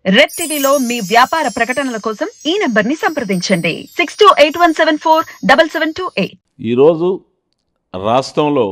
Red టీవీలో మీ వ్యాపార ప్రకటనల కోసం ఈ నంబర్ ని సంప్రదించండి 6281747728. ఈరోజు రాష్ట్రంలో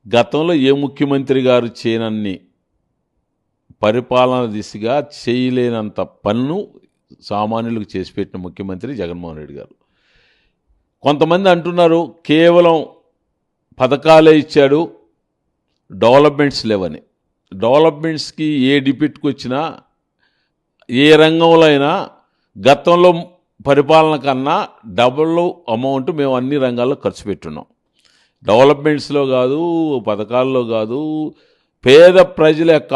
గతంలో ఏ ముఖ్యమంత్రి గారు చేయనన్ని పరిపాలన దిశగా చేయలేనంత పన్ను సామాన్యులకు చేసి పెట్టిన ముఖ్యమంత్రి జగన్మోహన్ రెడ్డి గారు. కొంతమంది అంటున్నారు కేవలం పథకాలే ఇచ్చాడు, డెవలప్మెంట్స్ లేవని. డెవలప్మెంట్స్కి ఏ డిపిట్కి వచ్చినా ఏ రంగంలో అయినా గతంలో పరిపాలన కన్నా డబుల్ అమౌంట్ మేము అన్ని రంగాల్లో ఖర్చు పెట్టున్నాం. డెవలప్మెంట్స్లో కాదు, పథకాల్లో కాదు, పేద ప్రజల యొక్క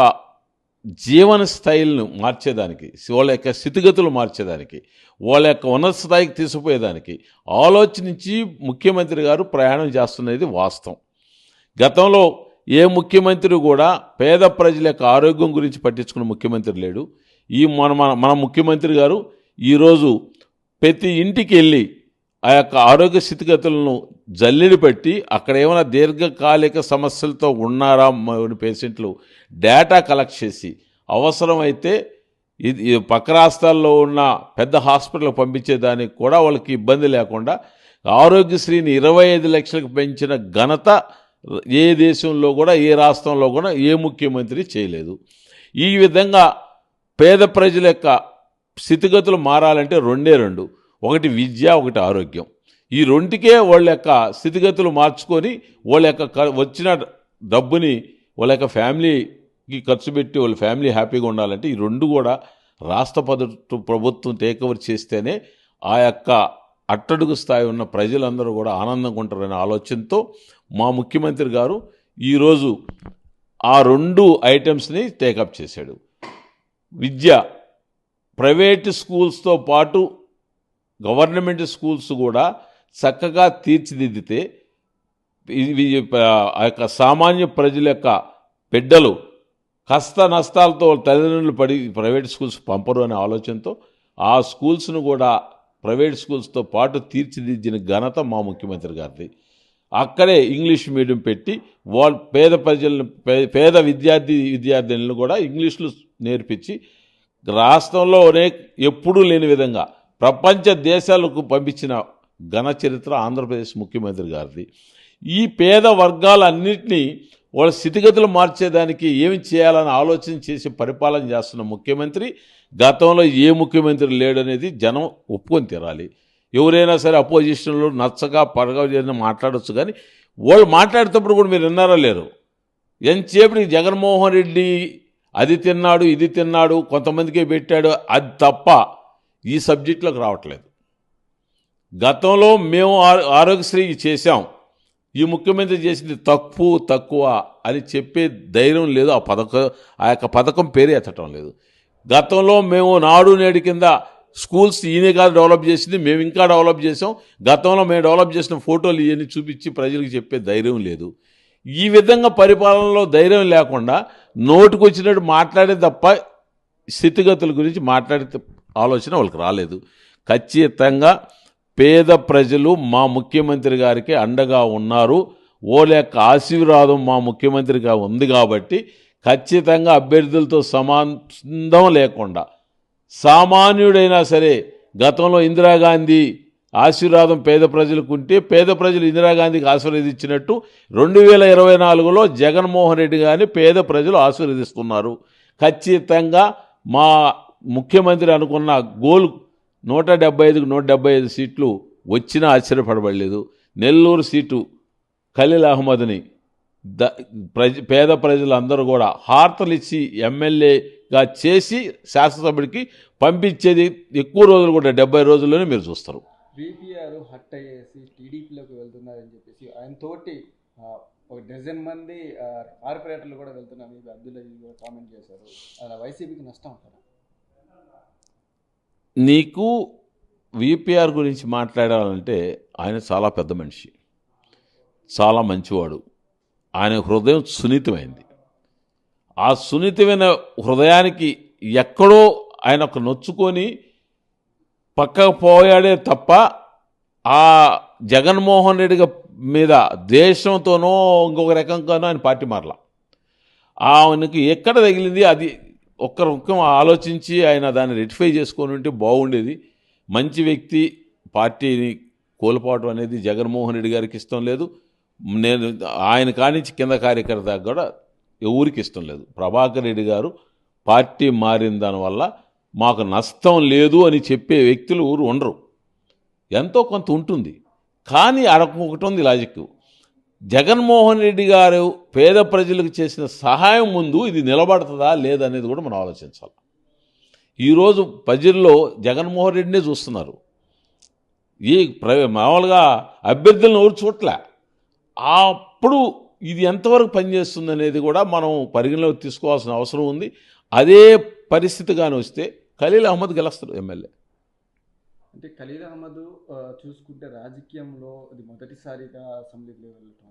జీవన స్థైల్ను మార్చేదానికి, వాళ్ళ యొక్క స్థితిగతులు మార్చేదానికి, వాళ్ళ యొక్క ఉన్నత స్థాయికి తీసుకుపోయేదానికి ఆలోచించి ముఖ్యమంత్రి గారు ప్రయాణం చేస్తున్నది వాస్తవం. గతంలో ఏ ముఖ్యమంత్రి కూడా పేద ప్రజల యొక్క ఆరోగ్యం గురించి పట్టించుకున్న ముఖ్యమంత్రి లేడు. ఈ మన ముఖ్యమంత్రి గారు ఈరోజు ప్రతి ఇంటికి వెళ్ళి ఆ యొక్క ఆరోగ్య స్థితిగతులను జల్లెడి పట్టి అక్కడ ఏమైనా దీర్ఘకాలిక సమస్యలతో ఉన్నారా పేషెంట్లు డేటా కలెక్ట్ చేసి అవసరమైతే ఇది పక్క రాష్ట్రాల్లో ఉన్న పెద్ద హాస్పిటల్కి పంపించేదానికి కూడా వాళ్ళకి ఇబ్బంది లేకుండా ఆరోగ్యశ్రీని 25 లక్షలకు పెంచిన ఘనత ఏ దేశంలో కూడా ఏ రాష్ట్రంలో కూడా ఏ ముఖ్యమంత్రి చేయలేదు. ఈ విధంగా పేద ప్రజల యొక్క స్థితిగతులు మారాలంటే రెండు, ఒకటి విద్య, ఒకటి ఆరోగ్యం. ఈ రెండుకే వాళ్ళ యొక్క స్థితిగతులు మార్చుకొని వాళ్ళ యొక్క వచ్చిన డబ్బుని వాళ్ళ యొక్క ఫ్యామిలీకి ఖర్చు పెట్టి వాళ్ళ ఫ్యామిలీ హ్యాపీగా ఉండాలంటే ఈ రెండు కూడా రాష్ట్ర ప్రభుత్వం టేకవర్ చేస్తేనే ఆ యొక్క అట్టడుగు స్థాయి ఉన్న ప్రజలందరూ కూడా ఆనందంగా ఉంటారనే ఆలోచనతో మా ముఖ్యమంత్రి గారు ఈరోజు ఆ రెండు ఐటమ్స్ని టేకప్ చేశాడు. విద్య, ప్రైవేటు స్కూల్స్తో పాటు గవర్నమెంట్ స్కూల్స్ కూడా చక్కగా తీర్చిదిద్దితే ఆ యొక్క సామాన్య ప్రజల యొక్క బిడ్డలు కష్ట నష్టాలతో తల్లిదండ్రులు పడి ప్రైవేట్ స్కూల్స్ పంపరు అనే ఆలోచనతో ఆ స్కూల్స్ను కూడా ప్రైవేట్ స్కూల్స్తో పాటు తీర్చిదిద్దిన ఘనత మా ముఖ్యమంత్రి గారిది. అక్కడే ఇంగ్లీష్ మీడియం పెట్టి వాళ్ళు పేద విద్యార్థినులను కూడా ఇంగ్లీష్లు నేర్పించి రాష్ట్రంలోనే ఎప్పుడూ లేని విధంగా ప్రపంచ దేశాలకు పంపించిన ఘన చరిత్ర ఆంధ్రప్రదేశ్ ముఖ్యమంత్రి గారిది. ఈ పేద వర్గాలన్నింటినీ వాళ్ళ స్థితిగతులు మార్చేదానికి ఏమి చేయాలని ఆలోచన చేసి పరిపాలన చేస్తున్న ముఖ్యమంత్రి గతంలో ఏ ముఖ్యమంత్రి లేడనేది జనం ఒప్పుకొని తీరాలి. ఎవరైనా సరే అపోజిషన్లో నచ్చగా పడగా మాట్లాడవచ్చు, కానీ వాళ్ళు మాట్లాడేటప్పుడు కూడా మీరు విన్నారా లేరు? ఎంతసేపటికి జగన్మోహన్ రెడ్డి అది తిన్నాడు, ఇది తిన్నాడు, కొంతమందికే పెట్టాడు, అది తప్ప ఈ సబ్జెక్టులోకి రావట్లేదు. గతంలో మేము ఆరోగ్యశ్రీ చేశాం, ఈ ముఖ్యమంత్రి చేసింది తక్కువ అని చెప్పే ధైర్యం లేదు. ఆ యొక్క పథకం పేరు ఎత్తటం లేదు. గతంలో మేము నాడు నేడు కింద స్కూల్స్ ఈయనే కాదు డెవలప్ చేసింది, మేము ఇంకా డెవలప్ చేసాం, గతంలో మేము డెవలప్ చేసిన ఫోటోలు ఇవన్నీ చూపించి ప్రజలకు చెప్పే ధైర్యం లేదు. ఈ విధంగా పరిపాలనలో ధైర్యం లేకుండా నోటుకు వచ్చినట్టు మాట్లాడే తప్ప స్థితిగతుల గురించి మాట్లాడే ఆలోచన వాళ్ళకి రాలేదు. ఖచ్చితంగా పేద ప్రజలు మా ముఖ్యమంత్రి గారికి అండగా ఉన్నారు. వాళ్ళ యొక్క ఆశీర్వాదం మా ముఖ్యమంత్రిగా ఉంది కాబట్టి ఖచ్చితంగా అభ్యర్థులతో సంబంధం లేకుండా సామాన్యుడైనా సరే గతంలో ఇందిరాగాంధీ ఆశీర్వాదం పేద ప్రజలకు ఉంటే పేద ప్రజలు ఇందిరాగాంధీకి ఆశీర్వదించినట్టు 2024లో జగన్మోహన్ రెడ్డి గారిని పేద ప్రజలు ఆశీర్వదిస్తున్నారు. ఖచ్చితంగా మా ముఖ్యమంత్రి అనుకున్న గోల్ 175కు 175 సీట్లు వచ్చినా ఆశ్చర్యపడబడలేదు. నెల్లూరు సీటు ఖలీల్ అహ్మద్ని పేద ప్రజలందరూ కూడా హార్తలిచ్చి ఎమ్మెల్యేగా చేసి శాసనసభ్యుడికి పంపించేది ఎక్కువ రోజులు కూడా 70 రోజుల్లోనే మీరు చూస్తారు. బీపీఆర్ హట్ అయ్యేసి టీడీపీలోకి వెళ్తున్నారని చెప్పేసి ఆయన తోటి ఒక డజన్ మంది కార్పొరేటర్లు కూడా వెళ్తున్నారు. మీకు అబ్దుల్ అజీజ్ కూడా కామెంట్ చేశారు. అలా వైసీపీకి నష్టం అంటారా? నీకు విపిఆర్ గురించి మాట్లాడాలంటే ఆయన చాలా పెద్ద మనిషి, చాలా మంచివాడు. ఆయన హృదయం సున్నితమైంది. ఆ సున్నితమైన హృదయానికి ఎక్కడో ఆయన ఒక నొచ్చుకొని పక్కకు పోయాడే తప్ప ఆ జగన్మోహన్ రెడ్డి మీద దేశంతోనో ఇంకొక రకంగానో ఆయన పార్టీ మారలా. ఆయనకి ఎక్కడ తగిలింది అది ఒక్క ముఖ్యం ఆలోచించి ఆయన దాన్ని రెక్టిఫై చేసుకొని ఉంటే బాగుండేది. మంచి వ్యక్తి పార్టీని కోల్పోవడం అనేది జగన్మోహన్ రెడ్డి గారికి ఇష్టం లేదు. నేను ఆయన కానించి కింద కార్యకర్త కూడా ఎవరికి ఇష్టం లేదు. ప్రభాకర్ రెడ్డి గారు పార్టీ మారిన దానివల్ల మాకు నష్టం లేదు అని చెప్పే వ్యక్తులు ఊరు ఉండరు. ఎంతో కొంత ఉంటుంది, కానీ ఒకటి ఉంది లాజిక్. జగన్మోహన్ రెడ్డి గారు పేద ప్రజలకు చేసిన సహాయం ముందు ఇది నిలబడుతుందా లేదనేది కూడా మనం ఆలోచించాలి. ఈరోజు ప్రజల్లో జగన్మోహన్ రెడ్డినే చూస్తున్నారు. ఈ మామూలుగా అభ్యర్థులను ఎవరు చూడలే. అప్పుడు ఇది ఎంతవరకు పనిచేస్తుంది అనేది కూడా మనం పరిగణలోకి తీసుకోవాల్సిన అవసరం ఉంది. అదే పరిస్థితిగానే వస్తే ఖలీల్ అహ్మద్ గెలుస్తారు ఎమ్మెల్యే. అంటే ఖలీల్ అహ్మద్ చూసుకుంటే రాజకీయంలో అది మొదటిసారిగా అసెంబ్లీకి వెళ్ళటం.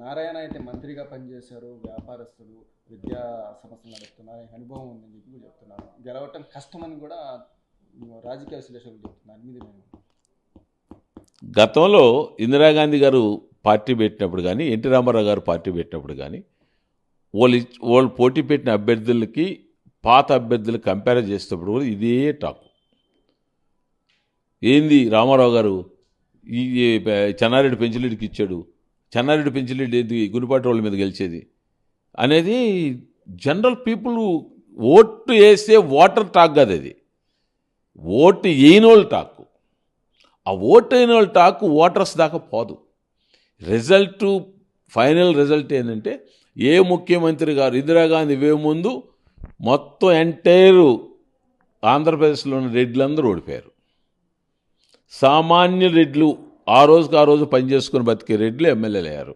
నారాయణ అయితే మంత్రిగా పనిచేశారు, వ్యాపారస్తులు, విద్యా సమస్యలు నడుపుతున్నారు, అనుభవం ఉందని చెప్పి చెప్తున్నారు. గెలవటం కష్టమని కూడా రాజకీయ విశ్లేషకులు చెప్తున్నారు. మీద గతంలో ఇందిరాగాంధీ గారు పార్టీ పెట్టినప్పుడు కానీ, ఎన్టీ రామారావు గారు పార్టీ పెట్టినప్పుడు కానీ వాళ్ళు పోటీ పెట్టిన అభ్యర్థులకి పాత అభ్యర్థులు కంపేర్ చేసేటప్పుడు కూడా ఇదే టాక్. ఏంది రామారావు గారు ఈ చెన్నారెడ్డి పెంచిరెడ్డికి ఇచ్చాడు, చెన్నారెడ్డి పెంచిరెడ్డి ఏంది గుడిపాటి వాళ్ళ మీద గెలిచేది అనేది జనరల్ పీపుల్ ఓటు వేసే ఓటర్ టాక్ కాదు. అది ఓటు వేయని వాళ్ళ టాక్. ఆ ఓటు అయిన వాళ్ళ టాక్ ఓటర్స్ దాకా పోదు. రిజల్ట్, ఫైనల్ రిజల్ట్ ఏంటంటే ఏ ముఖ్యమంత్రి గారు ఇందిరాగాంధీ ఇవే ముందు మొత్తం ఎంటైర్ ఆంధ్రప్రదేశ్లో ఉన్న రెడ్లందరూ ఓడిపోయారు. సామాన్య రెడ్లు ఆ రోజు పనిచేసుకుని బతికే రెడ్లు ఎమ్మెల్యేలు అయ్యారు.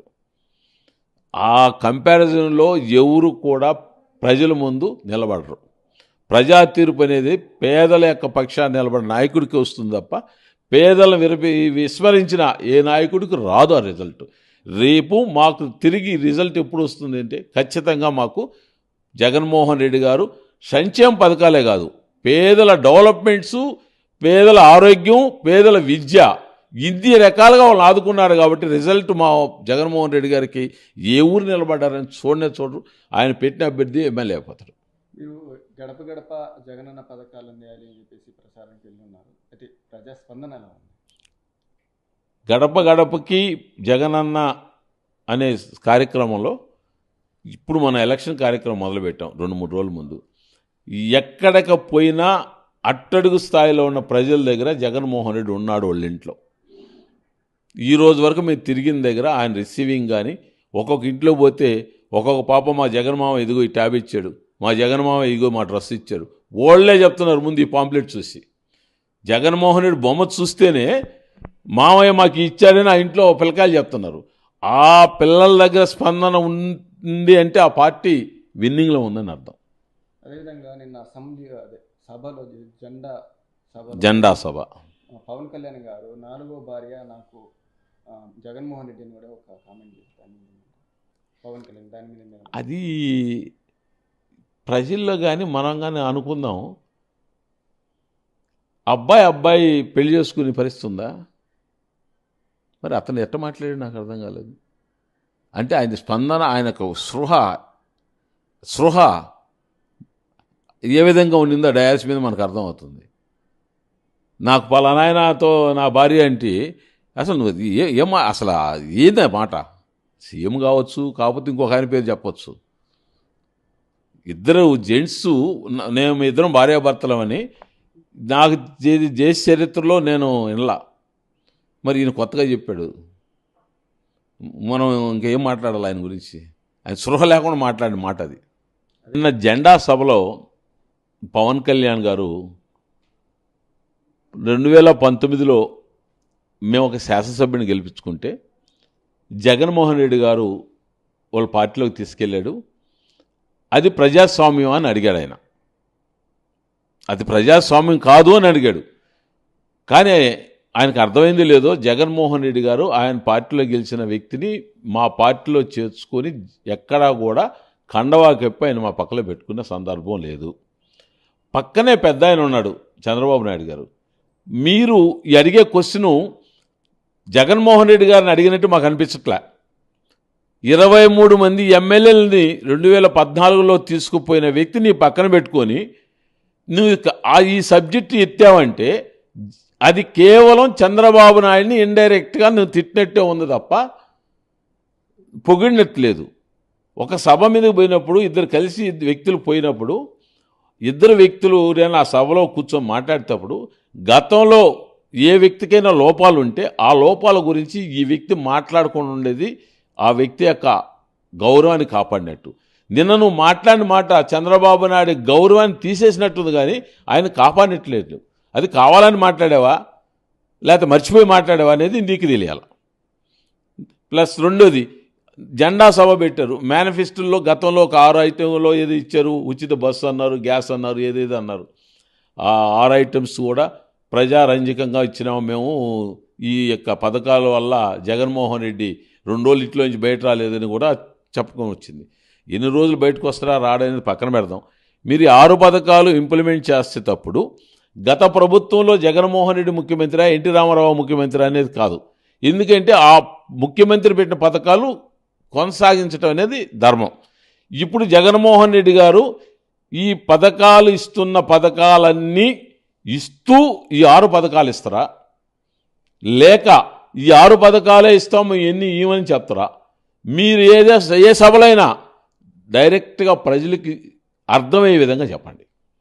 ఆ కంపారిజన్లో ఎవరు కూడా ప్రజల ముందు నిలబడరు. ప్రజా తీర్పు అనేది పేదల యొక్క పక్షాన్ని నిలబడిన నాయకుడికి వస్తుంది తప్ప పేదలను విస్మరించిన ఏ నాయకుడికి రాదు ఆ రిజల్ట్. రేపు మాకు తిరిగి రిజల్ట్ ఎప్పుడు వస్తుంది అంటే ఖచ్చితంగా మాకు జగన్మోహన్ రెడ్డి గారు సంక్షేమ పథకాలే కాదు, పేదల డెవలప్మెంట్సు, పేదల ఆరోగ్యం, పేదల విద్య, ఇన్ని రకాలుగా వాళ్ళు ఆదుకున్నారు. కాబట్టి రిజల్ట్ మా జగన్మోహన్ రెడ్డి గారికి ఏ ఊరు నిలబడ్డారని చూడరు. ఆయన పెట్టిన అభ్యర్థి ఎమ్మెల్యే అయిపోతారు. మీరు గడప గడప జగనన్న పథకాలు అందేయాలి అని చెప్పేసి ప్రచారానికి వెళ్ళి ఉన్నారు. అయితే ప్రజాస్పందన ఎలా ఉంది? గడప గడపకి జగనన్న అనే కార్యక్రమంలో ఇప్పుడు మన ఎలక్షన్ కార్యక్రమం మొదలుపెట్టాం 2-3 రోజుల ముందు. ఎక్కడికి పోయినా అట్టడుగు స్థాయిలో ఉన్న ప్రజల దగ్గర జగన్మోహన్ రెడ్డి ఉన్నాడు వాళ్ళ ఇంట్లో. ఈ రోజు వరకు మేము తిరిగిన దగ్గర ఆయన రిసీవింగ్ కానీ, ఒక్కొక్క ఇంట్లో పోతే ఒక్కొక్క పాప మా జగన్మామ ఇదిగో ఈ ట్యాబ్ ఇచ్చాడు, మా జగన్మామ ఇదిగో మా డ్రెస్ ఇచ్చాడు, వాళ్ళే చెప్తున్నారు ముందు ఈ పాంప్లెట్ చూసి. జగన్మోహన్ రెడ్డి బొమ్మ చూస్తేనే మామయ్య మాకు ఇచ్చాడని ఆ ఇంట్లో పిల్లకాయలు చెప్తున్నారు. ఆ పిల్లల దగ్గర స్పందన ఉంది అంటే ఆ పార్టీ విన్నింగ్లో ఉందని అర్థం. అదేవిధంగా నిన్న అసెంబ్లీ సభలో జెండా సభ పవన్ కళ్యాణ్ గారు 4వ భార్య నాకు జగన్మోహన్ రెడ్డి అని కూడా ఒక కామెంట్ చేస్తాను. పవన్ కళ్యాణ్ దాని మీద అది ప్రజల్లో కానీ మనం కానీ అనుకుందాం, అబ్బాయి పెళ్లి చేసుకునే పరిస్థితి ఉందా? మరి అతను ఎట్ట మాట్లాడాడు నాకు అర్థం కాలేదు. అంటే ఆయన స్పందన, ఆయనకు సృహ ఏ విధంగా ఉండిందో డయాస్ మీద మనకు అర్థమవుతుంది. నాకు పలానాయనతో నా భార్య అంటే అసలు అసలు ఏంది మాట? సీఎం కావచ్చు, కాకపోతే ఇంకొక ఆయన పేరు చెప్పచ్చు. ఇద్దరు జెంట్స్, మేము ఇద్దరం భార్యాభర్తలమని నాకు దేశ చరిత్రలో నేను వినలా. మరి ఈయన కొత్తగా చెప్పాడు. మనం ఇంకేం మాట్లాడాలి ఆయన గురించి? ఆయన సృహ లేకుండా మాట్లాడిన మాట అది. నిన్న జెండా సభలో పవన్ కళ్యాణ్ గారు 2019లో మేము ఒక శాసనసభ్యుని గెలిపించుకుంటే జగన్మోహన్ రెడ్డి గారు వాళ్ళ పార్టీలోకి తీసుకెళ్ళాడు. అది ప్రజాస్వామ్యం అని అడిగాడు ఆయన. అది ప్రజాస్వామ్యం కాదు అని అడిగాడు. కానీ ఆయనకు అర్థమైంది లేదో, జగన్మోహన్ రెడ్డి గారు ఆయన పార్టీలో గెలిచిన వ్యక్తిని మా పార్టీలో చేర్చుకొని ఎక్కడా కూడా కండవా కప్పి ఆయన మా పక్కలో పెట్టుకున్న సందర్భం లేదు. పక్కనే పెద్ద ఆయన ఉన్నాడు చంద్రబాబు నాయుడు గారు. మీరు ఈ అడిగే క్వశ్చను జగన్మోహన్ రెడ్డి గారిని అడిగినట్టు మాకు అనిపించట్లే. 23 మంది ఎమ్మెల్యేలని 2014లో తీసుకుపోయిన వ్యక్తి నీ పక్కన పెట్టుకొని నువ్వు ఈ సబ్జెక్టు ఎత్తావంటే అది కేవలం చంద్రబాబు నాయుడిని ఇండైరెక్ట్గా నువ్వు తిట్టినట్టే ఉంది తప్ప పొగిడినట్లేదు. ఒక సభ మీదకి పోయినప్పుడు ఇద్దరు కలిసి వ్యక్తులు పోయినప్పుడు ఇద్దరు వ్యక్తులు నేను ఆ సభలో కూర్చొని మాట్లాడేటప్పుడు గతంలో ఏ వ్యక్తికైనా లోపాలు ఉంటే ఆ లోపాల గురించి ఈ వ్యక్తి మాట్లాడకుండా ఉండేది ఆ వ్యక్తి యొక్క గౌరవాన్ని కాపాడినట్టు. నిన్న నువ్వు మాట్లాడిన మాట చంద్రబాబు నాయుడు గౌరవాన్ని తీసేసినట్టుంది కానీ ఆయన కాపాడినట్లేదు. అది కావాలని మాట్లాడావా లేకపోతే మర్చిపోయి మాట్లాడావా అనేది నీకు తెలియాలి. ప్లస్ రెండోది, జెండా సభ పెట్టారు. మేనిఫెస్టోలో గతంలో ఒక 6 ఐటెంలో ఏది ఇచ్చారు, ఉచిత బస్సు అన్నారు, గ్యాస్ అన్నారు, ఏదేదో అన్నారు. ఆ 6 ఐటమ్స్ కూడా ప్రజారంజకంగా ఇచ్చినాము మేము. ఈ యొక్క పథకాల వల్ల జగన్మోహన్ రెడ్డి 2 రోజులు ఇంట్లోంచి బయట రాలేదని కూడా చెప్పుకొని వచ్చింది. ఎన్ని రోజులు బయటకు వస్తారా రాడనేది పక్కన పెడదాం. మీరు 6 పథకాలు ఇంప్లిమెంట్ చేసేటప్పుడు గత ప్రభుత్వంలో జగన్మోహన్ రెడ్డి ముఖ్యమంత్రి, ఎన్టీ రామారావు ముఖ్యమంత్రి అనేది కాదు. ఎందుకంటే ఆ ముఖ్యమంత్రి పెట్టిన పథకాలు కొనసాగించడం అనేది ధర్మం. ఇప్పుడు జగన్మోహన్ రెడ్డి గారు ఈ పథకాలు ఇస్తున్న పథకాలన్నీ ఇస్తూ ఈ 6 పథకాలు ఇస్తారా, లేక ఈ 6 పథకాలే ఇస్తాము ఎన్ని ఇవ్వని చెప్తారా? మీరు ఏ సభలైనా డైరెక్ట్గా ప్రజలకి అర్థమయ్యే విధంగా చెప్పండి.